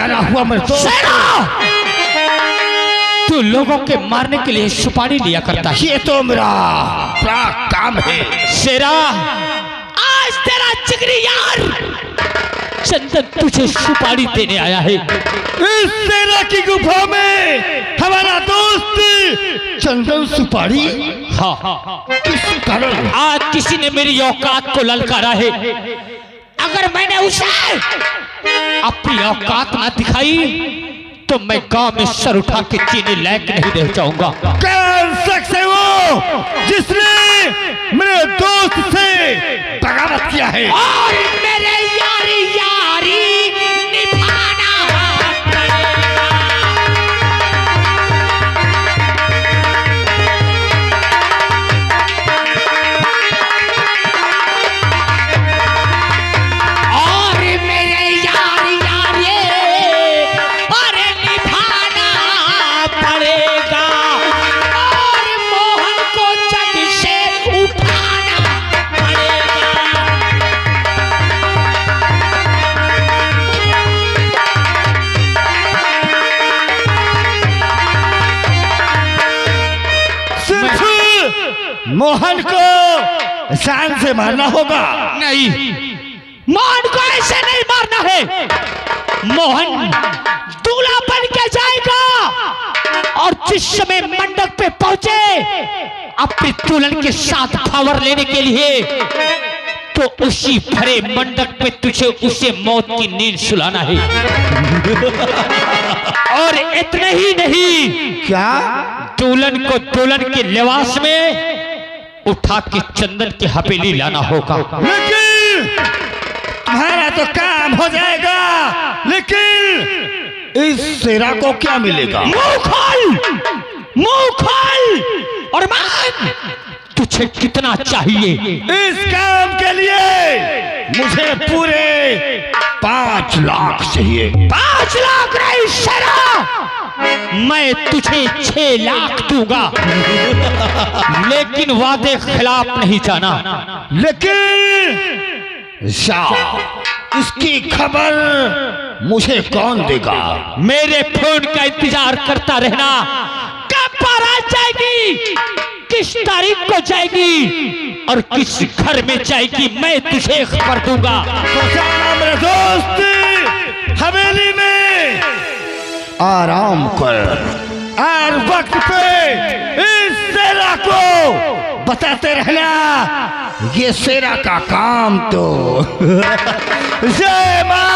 तैयार हुआ मैं तो। तू लोगों के मारने के लिए सुपारी लिया करता है। ये तो मेरा बड़ा काम है। शेरा, आज तेरा जिगरी यार चंदन तुझे सुपारी देने आया है। इस सेना की गुफा में हमारा दोस्त चंदन सुपारी। हाँ, किस कारण? आज किसी ने मेरी औकात को ललकारा है। अगर मैंने उसे अपनी औकात ना दिखाई तो मैं गांव में सर उठा के जीने लायक नहीं रह जाऊंगा। कौन शख्स है वो जिसने मेरे दोस्त से बगावत किया है और मेरे यारी यारी निभाना पड़ेगा। और मेरे यारी यारी अरे निभाना पड़ेगा। और मोहन को जग से उठाना पड़ेगा। मोहन को जान से मारना होगा। नहीं, मोहन को ऐसे नहीं मारना है। मोहन दूल्हा बन के जाएगा और जिस समय मंडप पे पहुंचे अपनी दुल्हन के साथ खबर लेने के लिए तो उसी भरे मंडप पे तुझे उसे मौत की नींद सुलाना है। और इतना ही नहीं, क्या? दुल्हन को दुल्हन के लिबास में उठा के चंदन की हवेली लाना होगा। लेकिन तुम्हारा तो काम हो जाएगा, लेकिन इस शेरा को क्या मिलेगा? मुंह खोल और मान, तुझे कितना चाहिए? इस काम के लिए मुझे पूरे 5 लाख चाहिए। 5 लाख नहीं शेरा, मैं तुझे 6 लाख दूंगा। लेकिन वादे खिलाफ नहीं जाना। लेकिन इसकी खबर मुझे कौन देगा? मेरे फोन का इंतजार करता रहना। कब बार आ जाएगी, किस तारीख को जाएगी और किस घर में जाएगी, मैं तुझे खबर दूंगा। तो जा मेरे दोस्त हवेली में आराम कर और वक्त पे इस शेरा को बताते रहना। ये शेरा का काम तो जय मां।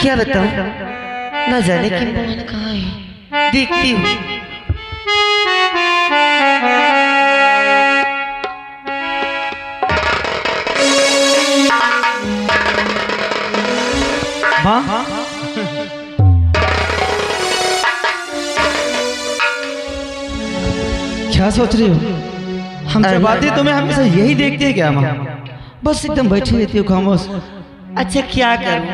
क्या बताऊं, न जाने की मोहन कहाँ है। देखती हूँ। क्या सोच रही हो? हमसे बातें तुम्हें हमेशा यही देखती है क्या माँ? बस एकदम बैठी रहती हो खामोश। अच्छा क्या करूं,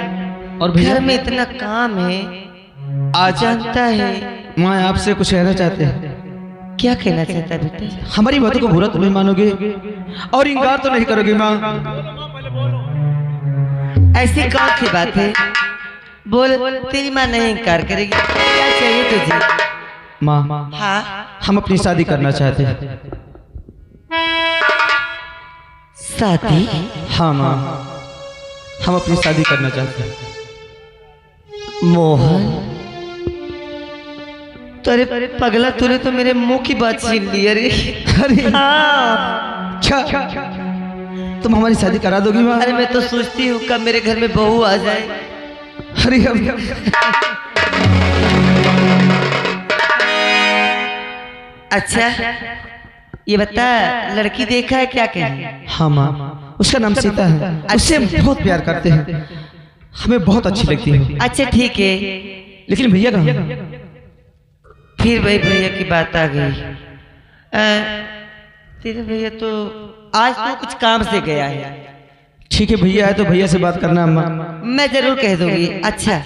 और भैया घर में इतना काम है। आज जानता है माँ आपसे कुछ कहना चाहते हैं। क्या कहना चाहता है बेटा? हमारी बातों को बुरा तो नहीं मानोगे और इनकार तो नहीं करोगे माँ? ऐसी कौन सी बात है? बोल, तेरी माँ नहीं इनकार करेगी। क्या चाहिए तुझे? माँ, हाँ, हम अपनी शादी करना चाहते हैं। शादी? हाँ माँ, हम अपनी शादी करना चाहते हैं। मोहन, अरे पगला, तूने तो मेरे मुंह की बात छीन ली। अरे अरे हाँ। क्या तुम हमारी शादी करा दोगी माँ? अरे मैं तो सोचती हूँ कब मेरे घर में बहू आ जाए। अरे अच्छा ये बता, लड़की देखा है क्या कहीं? हाँ माँ, उसका नाम सीता है। उससे हम बहुत प्यार करते हैं, हमें बहुत अच्छी लगती है। अच्छा ठीक है, लेकिन भैया कहाँ? फिर भाई भैया की बात आ गई। तेरे भैया तो आज तो कुछ काम से गया है। ठीक है, भैया है तो भैया से बात करना अम्मा। मैं जरूर कह दूंगी। अच्छा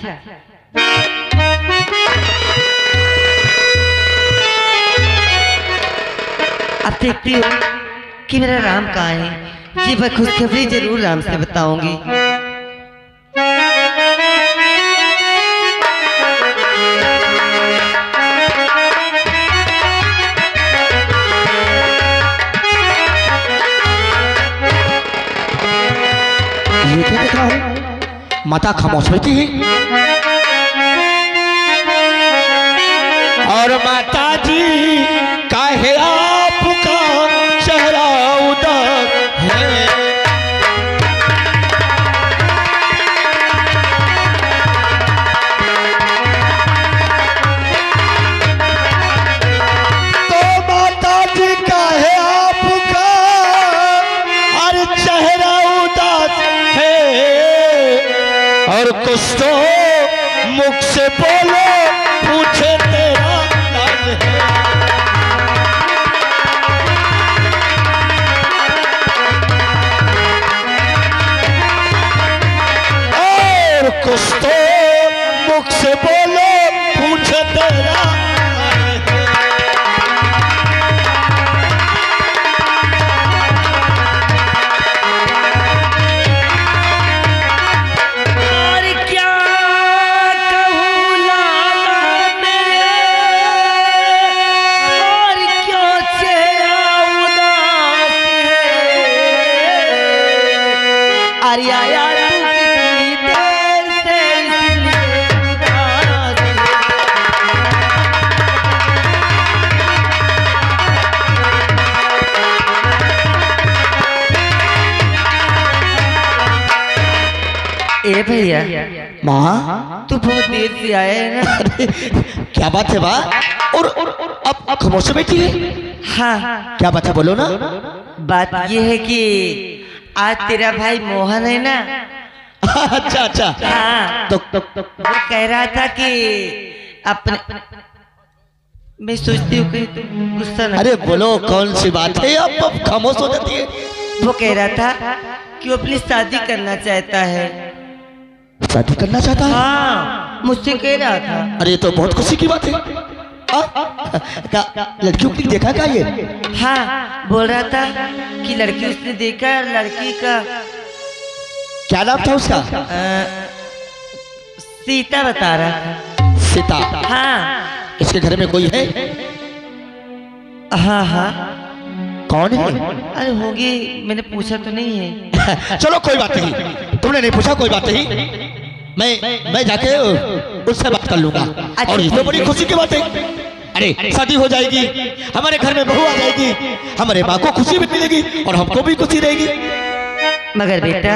अब देखती हूँ कि मेरा राम कहाँ है। ये मैं खुशखबरी जरूर राम से बताऊंगी। ये क्या देख रहा हूँ? माता खामोश बैठी है और माता जी काहे आपका चेहरा उदास है। तो माता जी काहे आपका और चेहरा उदास है और कुछ तो मुख से बोलो पूछे तेरा नाम है। और कुछ तो मुख से बोलो पूछे तेरा नाम है। और क्या कहूँ लाला मेरे, और क्यों चेहरा उदास है। अरे आया तू कितनी देर से इसलिए उदास है। ए भैया, माँ तू बहुत देर से आया है ना। अरे क्या बात है माँ? और अब खामोश बैठी है? हाँ, क्या बात है बोलो ना। बात ये है कि आज तेरा भाई मोहन है ना। अच्छा अच्छा हाँ, तो वो कह रहा था कि अपने, मैं सोचती हूँ कि तुम गुस्सा ना। अरे बोलो कौन सी बात है? अब खामोश हो जाती है। वो कह रहा था कि वो अपनी शादी करना चाहता है। शादी करना चाहता है? हाँ, मुझसे कह रहा था। अरे ये तो बहुत खुशी की बात है। लड़कियों की देखा क्या ये? हाँ, बोल रहा था कि लड़की उसने देखा, लड़की का क्या नाम था उसका? सीता बता रहा था। सीता? हाँ इसके घर में कोई है? हाँ हाँ, कौन है? अरे होगी, मैंने पूछा तो नहीं है। चलो कोई बात नहीं, तुमने नहीं पूछा, कोई बात नहीं। मैं जाके उससे बात कर लूंगा। और ये तो बड़ी खुशी की बात है। अरे शादी हो जाएगी, हमारे घर में बहू आ जाएगी, हमारे माँ को खुशी भी मिलेगी और हमको भी खुशी रहेगी। मगर बेटा,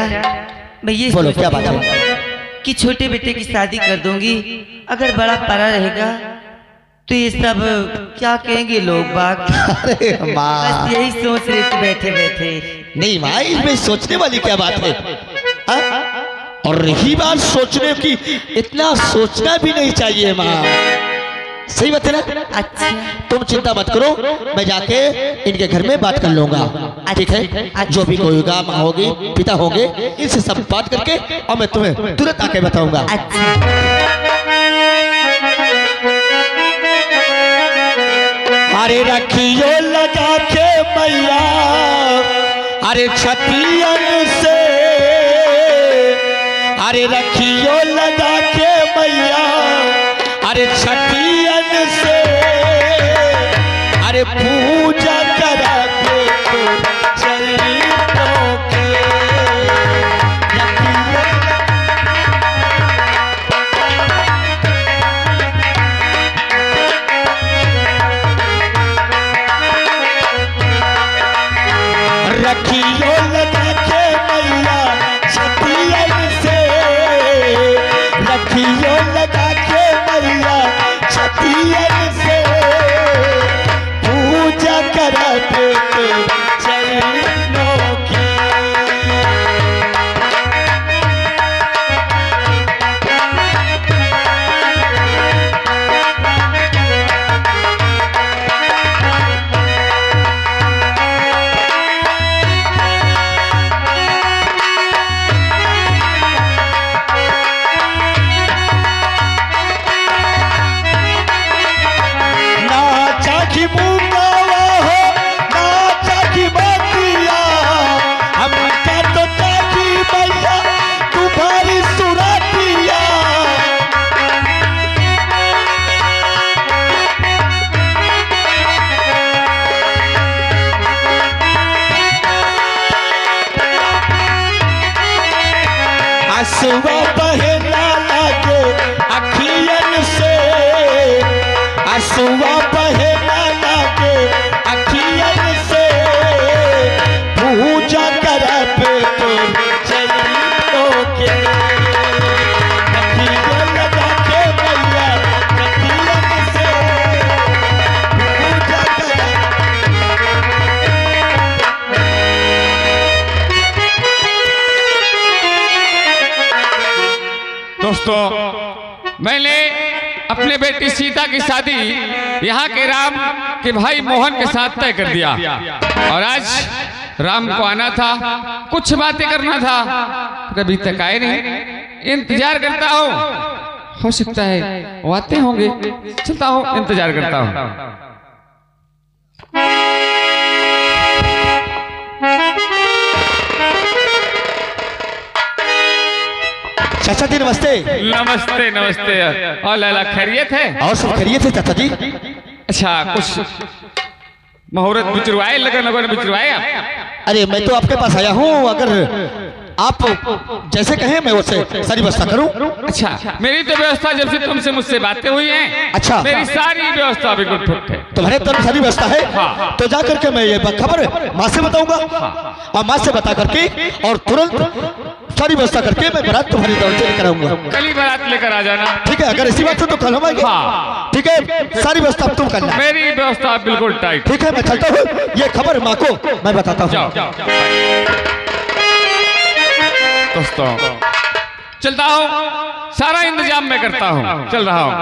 मैं ये बोलो क्या सोचती बात है? हूँ कि छोटे बेटे की शादी कर दूंगी। अगर बड़ा पड़ा रहेगा तो ये सब क्या कहेंगे लोग बाग। अरे माँ, बस यही सोच रही थी बैठे बैठे। नहीं माँ, इसमें सोचने वाली क्या बात है? हाँ? और रही बात सोचने की, इतना सोचना भी नहीं चाहिए माँ। सही बात है ना? अच्छा, तुम चिंता मत करो, मैं जाके इनके घर में बात कर लूंगा। ठीक है? जो भी कोई होगा, माँ होगी, पिता होंगे, इनसे सब बात करके और मैं तुम्हें तुरंत आके बताऊंगा। अरे रखियो लगा के मैया, अरे छतियन से, अरे रखियो लगा के मैया, अरे छतियन से, अरे पूजा करा के चरित्रों के। रखियो लगा के मैया छतियन से, रखियो लगा के मैया छतियन से, पूजा करते चरणों की। ना चाखी मूंगा हो, ना आंसुआ बहना लागे अखियन से, आंसुआ बहना लागे अखियन से, पूजा करे पे तो चरणों के, अखियन लगा के मैया अखियन से, पूजा करे। दोस्तों, मैंने अपने बेटी सीता की शादी यहाँ के राम के भाई मोहन के साथ तय कर दिया और आज राम को आना था, कुछ बातें करना था, कभी तक आए नहीं। इंतजार करता हूँ, हो सकता है वो आते होंगे, चलता हूँ, इंतजार करता हूँ। चाचा जी नमस्ते। नमस्ते नमस्ते। और लैला खैरियत है? और सब खैरियत है चाचा जी। अच्छा, कुछ मुहूर्त बिचरवाए, लगन लगन बिचरवाए आप? अरे मैं तो आपके पास आया हूँ, अगर आप जैसे कहें मैं वैसे सारी व्यवस्था करूं। अच्छा, मेरी तो व्यवस्था जब से तुमसे मुझसे बातें हुई हैं, अच्छा, मेरी सारी व्यवस्था बिल्कुल फिट है। तुम्हारे तरफ सारी व्यवस्था है? हाँ। तो जा करके मैं ये खबर माँ से बताऊंगा, और माँ से बता करके और तुरंत सारी व्यवस्था करके मैं बारात तुम्हारी तरफ से लेकर आऊंगा। कल ही बारात लेकर आ जाना। ठीक है, अगर ऐसी बात है तो कल हम आएंगे। हाँ। ठीक है, सारी व्यवस्था तुम करना। मेरी व्यवस्था बिल्कुल टाइट। ठीक है, मैं चलता हूँ, ये खबर माँ को मैं बताता हूँ। जाओ जाओ दोस्तों, चलता हूँ, सारा इंतजाम मैं करता हूँ, चल रहा हूँ।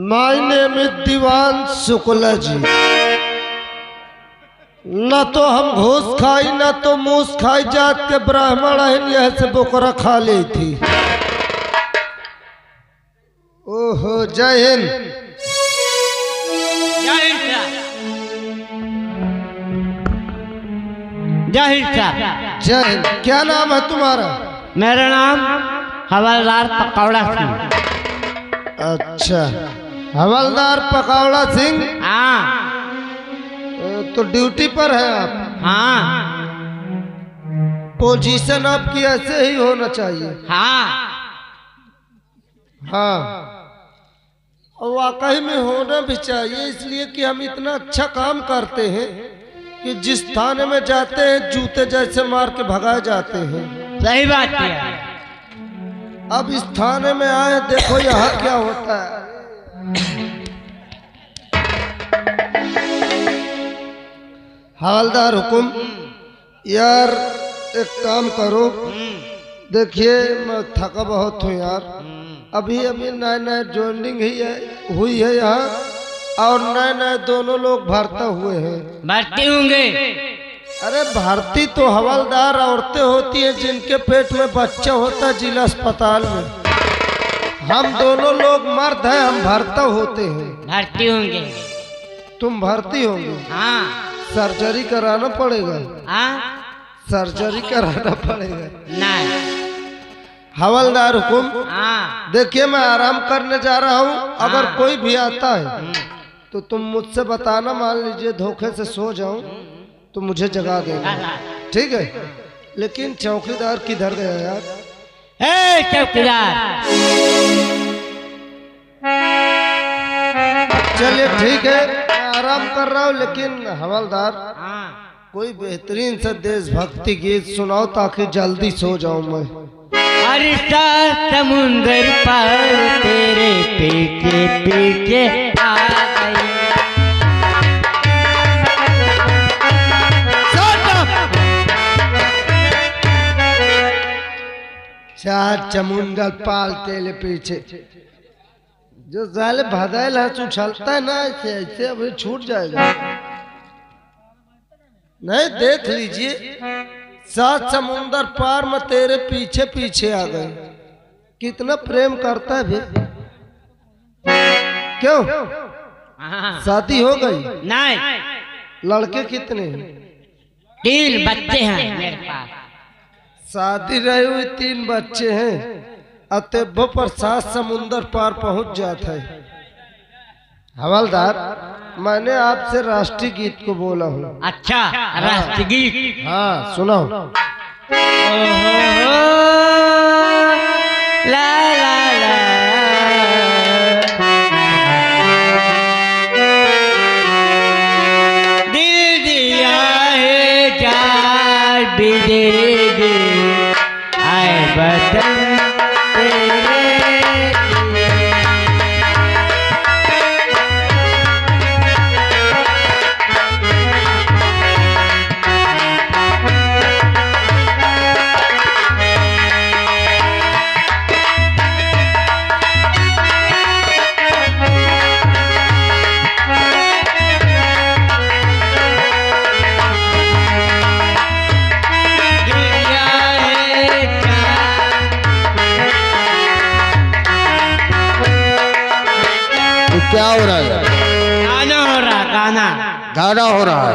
माय नेम इज दीवान शुक्ला जी। न तो हम घूस खाई न तो मूस खाई, जात के ब्राह्मण है, यह से बोकरा खा ली थी। ओहो, जय हिंद। जय हिंद साहब। जय हिंद। क्या नाम है तुम्हारा? मेरा नाम हवलदार पकौड़ा सिंह। अच्छा, हवलदार पकौड़ा सिंह। हाँ तो ड्यूटी पर है आप? हाँ पोजीशन आपकी ऐसे ही होना चाहिए। हाँ हाँ, और वाकई में होना भी चाहिए, इसलिए कि हम इतना अच्छा काम करते हैं कि जिस थाने में जाते हैं जूते जैसे मार के भगाए जाते हैं। सही बात है। अब इस थाने में आए, देखो यहाँ क्या होता है। हवलदार हुकुम। यार एक काम करो, देखिए मैं थका बहुत हूँ यार, अभी अभी नए नए ज्वाइनिंग हुई है यहाँ, और नए नए दोनों लोग भर्ता हुए हैं। भर्ती होंगे? अरे भर्ती तो हवलदार औरतें होती हैं जिनके पेट में बच्चा होता है जिला अस्पताल में। हम दोनों लोग मर्द हैं, हम भर्ता होते हैं। भर्ती होंगे? तुम भर्ती होंगे? हाँ। सर्जरी कराना पड़ेगा। हाँ, सर्जरी कराना पड़ेगा। नहीं। हवलदार हुकुम। हाँ। देखिए मैं आराम करने जा रहा हूँ, अगर कोई भी आता है तो तुम मुझसे बताना, मान लीजिए धोखे से सो जाऊं तो मुझे जगा देना, ठीक है? लेकिन चौकीदार किधर गया यार? ए चौकीदार। चलिए ठीक है, मैं आराम कर रहा हूँ, लेकिन हवलदार हाँ। कोई बेहतरीन सा देशभक्ति गीत सुनाओ ताकि जल्दी सो जाऊं मैं। अरिसा समुंदर पर तेरे पीछे पीछे आ गई। चार चमुंदर पाल तेरे पीछे, जो साले भदैल है उछलता है ना, ऐसे ऐसे अभी छूट जाएगा। नहीं, देख लीजिए, 7 समुंदर पार में तेरे पीछे पीछे आ गए। कितना प्रेम करता है भी। क्यों, हाँ। शादी हो गई? नहीं। लड़के कितने हैं? 3 बच्चे हैं मेरे पास। शादी रही हुई 3 बच्चे हैं, अतेब्बो पर 7 समुंदर पार पहुंच जाता है। हवलदार, मैंने आपसे राष्ट्रीय गीत को बोला हूँ। अच्छा, राष्ट्रगीत। हाँ सुनो। ला ला ला दिल दिया है चार बिदेगे आए बदन तेरे क्या हो रहा है? गाना हो रहा, गाना गाना हो रहा है।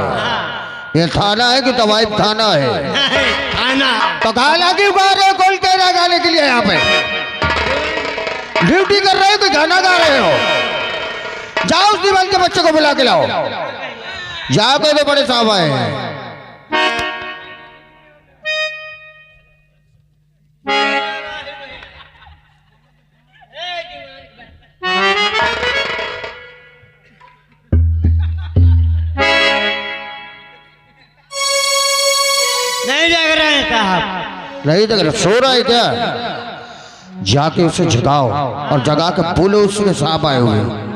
ये थाना है कि तवाइफ थाना है? गाना। तो गाना क्यों गा रहे हो? कौन कह रहा है गाने के लिए? यहाँ पे ड्यूटी कर रहे हो कि गाना गा रहे हो? जाओ उस दीवान के बच्चे को बुला के लाओ। जाकर तो बड़े साहब आए हैं। नहीं जग रहे हैं साहब। नहीं देख रहा, सो रहा है क्या? जाके उसे जगाओ और जगा के बोलो उसके साहब आए हुए हैं।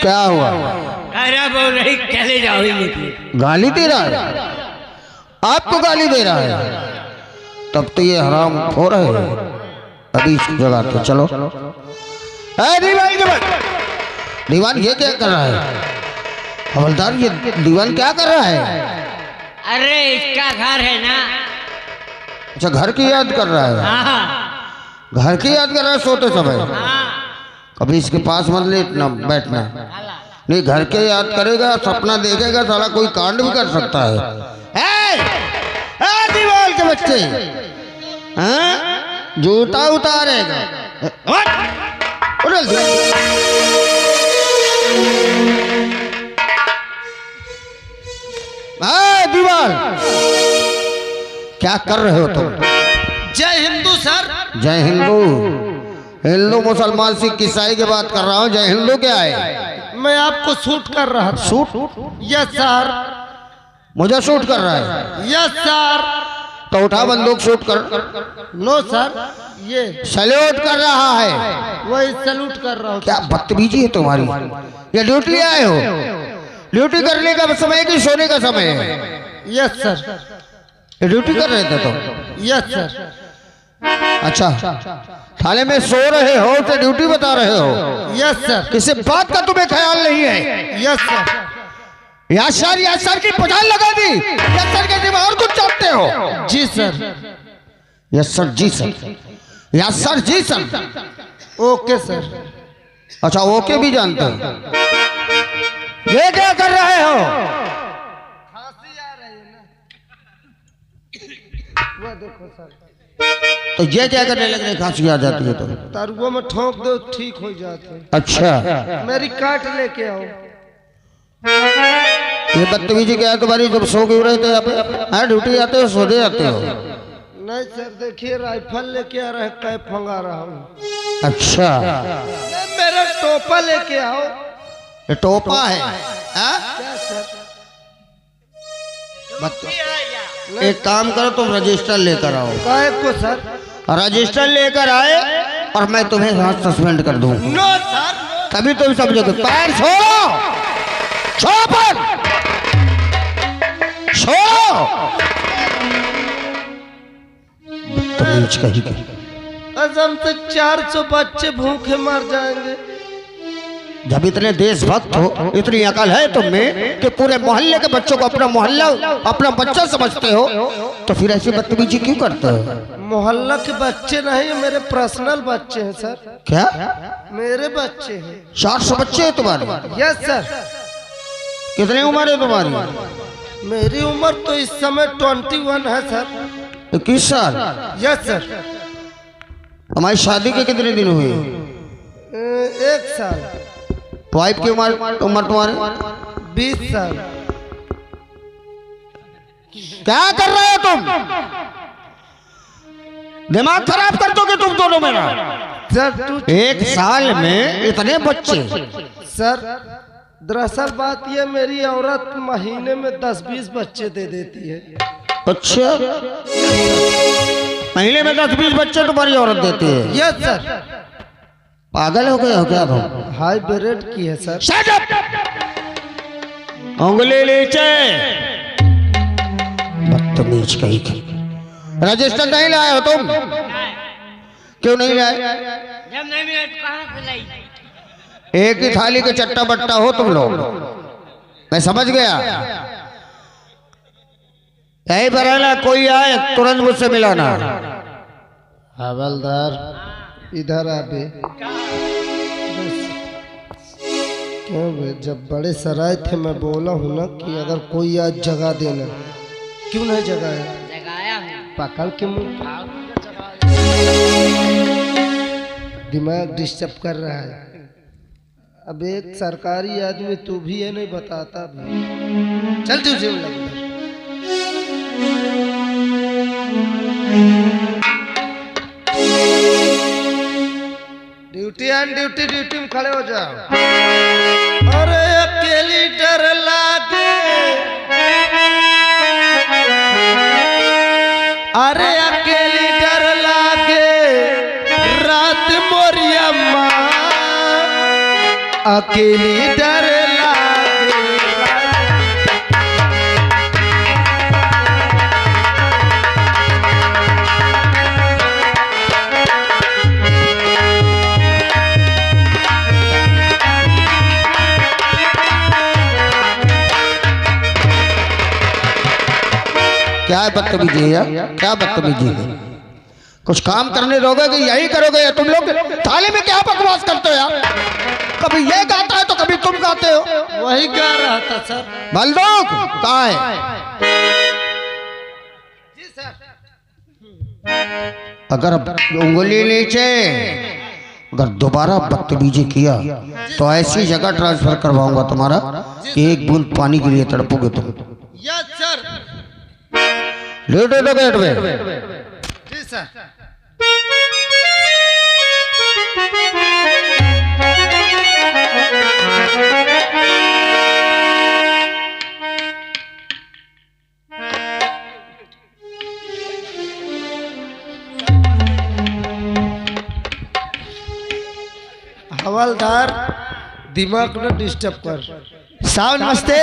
क्या हुआ? अरे बोल रही चले जाओ ही लेके। गाली दे रहा है? आपको गाली दे रहा है? तब तो ये हराम हो रहे हैं। अभी इसकी जगह तो चलो। दीवान के बाद दीवान ये क्या कर रहा है? हवलदार, ये दीवान क्या कर रहा है? अरे इसका घर है ना। अच्छा, घर की याद कर रहा है? हाँ घर की याद कर रहा है सोते समय? हाँ। कभी इसके पास मत लेटना बैठना। नहीं, घर के याद करेगा, सपना देखेगा, साला कोई कांड भी कर सकता है। दीवार के बच्चे, हाँ? जूता उतारेगा। दीवार, क्या कर रहे हो तुम? जय हिंदू सर। जय हिंदू? हिंदू मुसलमान सिख ईसाई की बात कर रहा हूँ। जय हिंदू क्या है? मैं आपको शूट कर रहा था। शूट? Yes sir. मुझे शूट कर रहा है? Yes sir. तो उठा बंदूक, शूट कर। नो सर, ये सैल्यूट कर रहा है। वही सैल्यूट कर रहा हूँ। क्या बदतमीजी है तुम्हारी? ये ड्यूटी आए हो? ड्यूटी करने का समय कि सोने का समय है? Yes sir. ये ड्यूटी कर रहे थे तो? Yes sir. अच्छा, थाने में सो रहे हो तो ड्यूटी बता रहे हो? Yes sir. किसी बात का तुम्हें ख्याल नहीं है? Yes sir. यासर की पठान लगा दी। यासर के सिवा और कुछ चाहते हो? जी सर। यासर जी सर। यासर जी सर। Okay sir. अच्छा, ओके भी जानते हो? ये क्या कर रहे हो? खांसी आ रही है ना, वो देखो सर। तो ये क्या करने लग रहे? खांसी आ जाती है तो तरुआ में ठोक दो, ठीक हो जाते। अच्छा, मेरी काट लेके आओ। ये बदतमीजी क्या है तुम्हारी? जब सो क्यों रहे थे यहाँ पे? हाँ, ड्यूटी आते हो, सोने जाते हो? नहीं सर, देखिए राइफल लेके आ रहा है, कैप मंगा रहा हूँ। अच्छा, मेरा टोपा लेके आओ। ये टोपा है? हाँ? क्या सर? एक काम करो, तुम रजिस्टर लेकर आओ। काहे को सर? रजिस्टर लेकर आए और मैं तुम्हें यहाँ सस्पेंड कर दूँ। No sir. तभी तुम समझोगे। पैर छोड़ो, छोड़ो पर, छोड़ो। बदतमीज कहीं के। असम से 400 बच्चे भूखे मर जाएंगे। जब इतने देशभक्त हो, इतनी अकल है तुम में कि पूरे मोहल्ले के बच्चों को अपना मोहल्ला अपना बच्चा समझते हो, तो फिर ऐसी बदतमीजी क्यों करते हो? मोहल्ला के बच्चे नहीं, मेरे पर्सनल बच्चे हैं सर। क्या मेरे बच्चे हैं। 400 बच्चे हैं तुम्हारे? Yes sir. कितनी उम्र है तुम्हारी? मेरी उम्र तो इस समय 21 है सर। 21 साल? Yes sir. हमारी शादी के कितने दिन हुए? 1 साल। वाइफ की उम्र तुम्हारी? 20 साल। क्या कर रहे हो तुम? दिमाग खराब कर दोगे तुम दोनों मेरा। सर 1 साल में इतने बच्चे? सर दरअसल बात ये, मेरी औरत महीने में 10-20 बच्चे दे देती है। अच्छा, महीने में 10-20 बच्चे तुम्हारी औरत देती है? Yes sir. पागल हो गए हो क्या तुम? हाई ब्रेड की है सर। Shut up! उंगली नीचे। बदतमीज कहीं की। रजिस्टर नहीं लाए हो तुम? क्यों नहीं लाए? जब नहीं मिले तो कहाँ से लाई? एक ही थाली के चट्टा बट्टा हो तुम लोग, मैं समझ गया। यही बराना कोई आए तुरंत मुझसे मिलाना। हवलदार इधर आ बे। क्यों बे, जब बड़े सराय थे मैं बोला हूँ ना कि अगर कोई आज जगा देना, क्यों नहीं जगाया? जगाया हूँ। पकड़ के मुंह दिमाग डिस्टर्ब कर रहा है। अब एक सरकारी आदमी तू भी है, नहीं बताता भी। चल तुझे ड्यूटी ऑन ड्यूटी, ड्यूटी में खड़े हो जाओ। अरे अकेली डर लागे, अरे अकेली डर लागे, रात मोरिया माँ अकेली डर लागे। क्या है बदतमीजी है? क्या बदतमीजी है? कुछ काम करने दोगे कि यही करोगे? तुम लोग थाली में क्या बकवास करते हो यार? कभी ये गाता है तो कभी तुम गाते हो। वही गा रहा था सर। बलदोक कहाँ है? अगर उंगली नीचे, अगर दोबारा बदतमीजी किया तो ऐसी जगह ट्रांसफर करवाऊंगा तुम्हारा कि एक बूंद पानी के लिए तड़पोगे तुम। Yes sir. लेटे तो गेट में। जी सर। हवलदार दिमाग न डिस्टर्ब कर। साहब नमस्ते।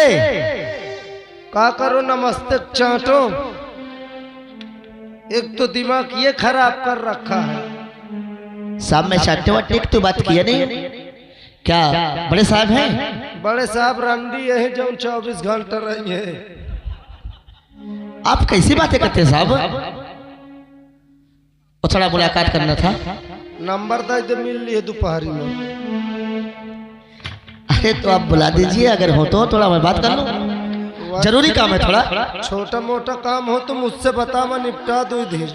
का करो नमस्ते चाटो, एक तो दिमाग ये खराब कर रखा है। साहब मैं चाटे वाटे की तो बात किया नहीं। क्या बड़े साहब हैं? बड़े साहब रंडी यही जो 24 घंटे रही है। आप कैसी बातें करते हैं साहब? और थोड़ा मुलाकात करना था। नंबर दे दे, मिल लिए दोपहरी में। अरे तो आप बुला दीजिए, अगर हो तो थोड़ा मैं बात कर लूँ। जरूरी काम है थोड़ा। छोटा मोटा काम हो तो मुझसे बता, मैं निपटा दो इधर।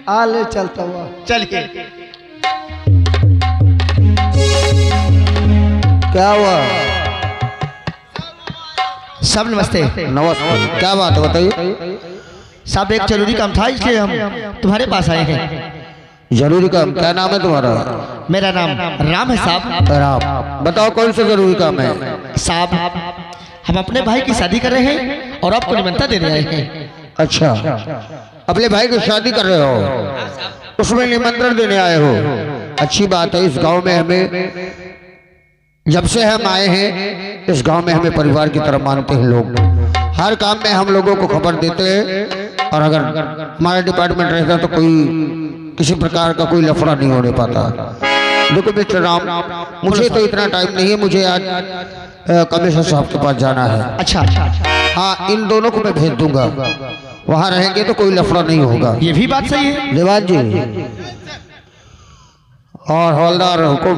आ ले चलता हुआ। चलिए। क्या हुआ? सब नमस्ते। नमस्ते। क्या बात है बताइए? साहब एक जरूरी काम था, इसलिए हम तुम्हारे पास आए हैं। जरूरी काम? क्या नाम है तुम्हारा? मेरा नाम राम है साहब। राम। बताओ कौन सा जरूरी काम है? साहब हम अपने भाई की शादी कर रहे हैं और आपको निमंत्रण देने आए हैं। अच्छा, अपने भाई की शादी कर रहे हो, उसमें निमंत्रण देने आए हो? अच्छी बात है। इस गांव में हमें, जब से हम आए हैं इस गांव में हमें परिवार की तरह मानते हैं लोग। हर काम में हम लोगों को खबर देते हैं, और अगर हमारा डिपार्टमेंट रहता तो कोई किसी प्रकार का कोई लफड़ा नहीं होने पाता। देखो मिस्टर राम, मुझे तो इतना टाइम नहीं है, मुझे आज कमिश्नर साहब के पास जाना है। अच्छा, हाँ, इन दोनों को मैं भेज दूंगा, वहाँ रहेंगे तो कोई लफड़ा नहीं होगा। ये भी बात सही है। देवान जी और हवलदार हुकुम,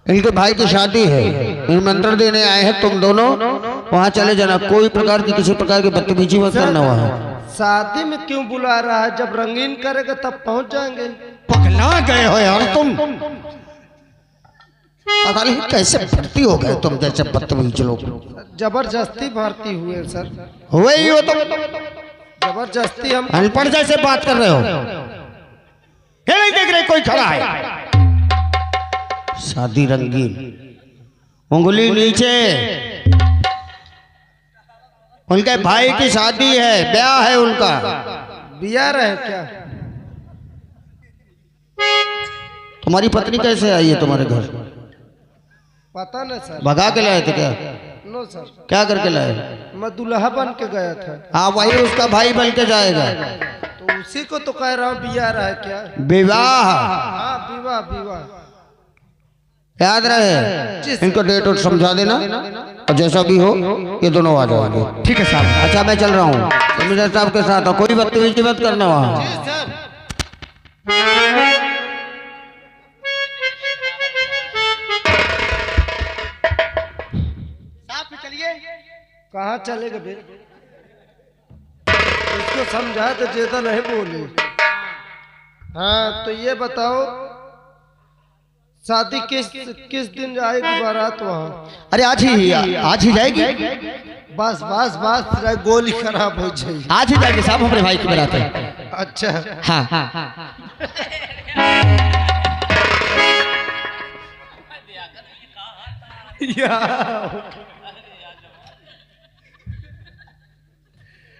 इनके भाई की शादी है, निमंत्रण देने आए हैं, तुम दोनों वहाँ चले जाना। कोई प्रकार की किसी प्रकार की बदतमीजी मत करना वहाँ। शादी में क्यों बुला रहा है? जब रंगीन करेगा तब पहुंच जाएंगे। पगला गए हो यार तुम, पता नहीं कैसे भर्ती हो गए तुम जैसे बदतमीज लोग। जबरदस्ती भर्ती हुए सर, हुए ही हो तुम, जबरदस्ती। हम अनपढ़ जैसे बात कर रहे हो। ये नहीं देख रहे कोई खड़ा है? शादी रंगीन, उंगली नीचे, उनके भाई की शादी है, ब्याह है उनका। बिया रहे क्या? तुम्हारी पत्नी कैसे आई है तुम्हारे घर? पता नहीं सर। भगा के लाए थे क्या? नो सर, क्या करके लाए? मैं दुल्हा बन के गया था। हाँ, वही उसका भाई बन के जाएगा। तो उसी को तो कह रहा हूँ, बिया रहा है क्या? विवाह, हाँ, विवाह विवाह। याद रहे, इनको डेट और समझा देना, और जैसा भी हो ये दोनों आ जाएंगे। ठीक है साहब। अच्छा, मैं चल रहा हूँ कमिश्नर साहब के साथ, और कोई बदतमीजी मत करना वहाँ। कहाँ चलेगा बे? इसको समझा तो ज्यादा नहीं बोले। हाँ, तो ये बताओ शादी किस दिन आएगी बारात वहाँ? अरे आज ही जाएगी। बस बस बस, गोली खराब हो जाएगी। आज ही जाएगी साहब, हमारे भाई की बारात है। अच्छा, हाँ,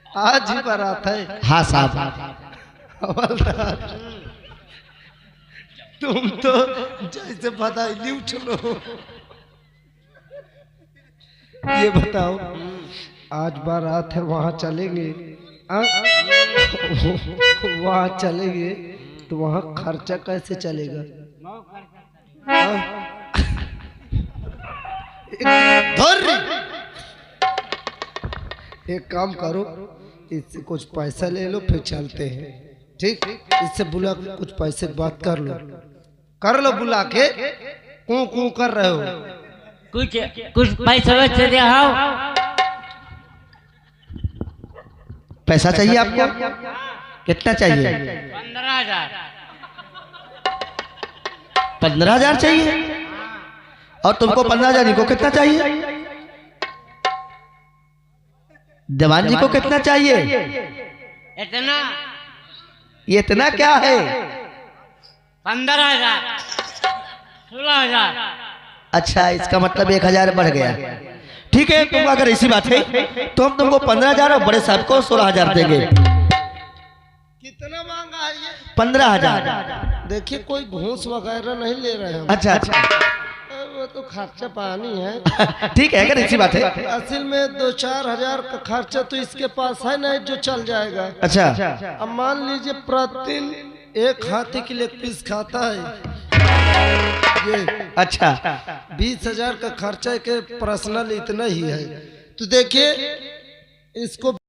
आज ही बारात है। हाँ साहब। हवलदार, तुम तो जैसे बधाई उछलो। ये बताओ, आज बारात है, वहाँ चलेंगे? वहाँ चलेंगे तो वहाँ खर्चा कैसे चलेगा? एक काम करो, इससे कुछ पैसा ले लो, फिर चलते हैं। ठीक, इससे बुला कुछ पैसे बात कर लो बुला के। कूं कूं कर रहे हो? कुछ पैसा दे आओ। पैसा चाहिए आपको? कितना चाहिए? 15,000। 15,000 चाहिए? और तुमको 15,000, इनको कितना चाहिए? देवान जी को कितना चाहिए? इतना। ये इतना क्या है? 15,000, 16,000। अच्छा, इसका मतलब 1,000 बढ़ गया। ठीक है, तुम अगर ऐसी बात है तो हम तुमको 15,000 और बड़े साहब को 16,000 देंगे। कितना मांगा है ये? 15,000। देखिए, कोई घूस वगैरह नहीं ले रहे हैं। अच्छा अच्छा, वो तो खर्चा पानी है। ठीक है, अगर ऐसी बात है। असल में 2-4 हजार का खर्चा तो इसके पास है नहीं जो चल जाएगा। अच्छा, अब मान लीजिए प्रतिदिन एक हाथी की लेग पीस खाता है ये। अच्छा, 20,000 का खर्चा के पर्सनल इतना ही है। तो देखिए, इसको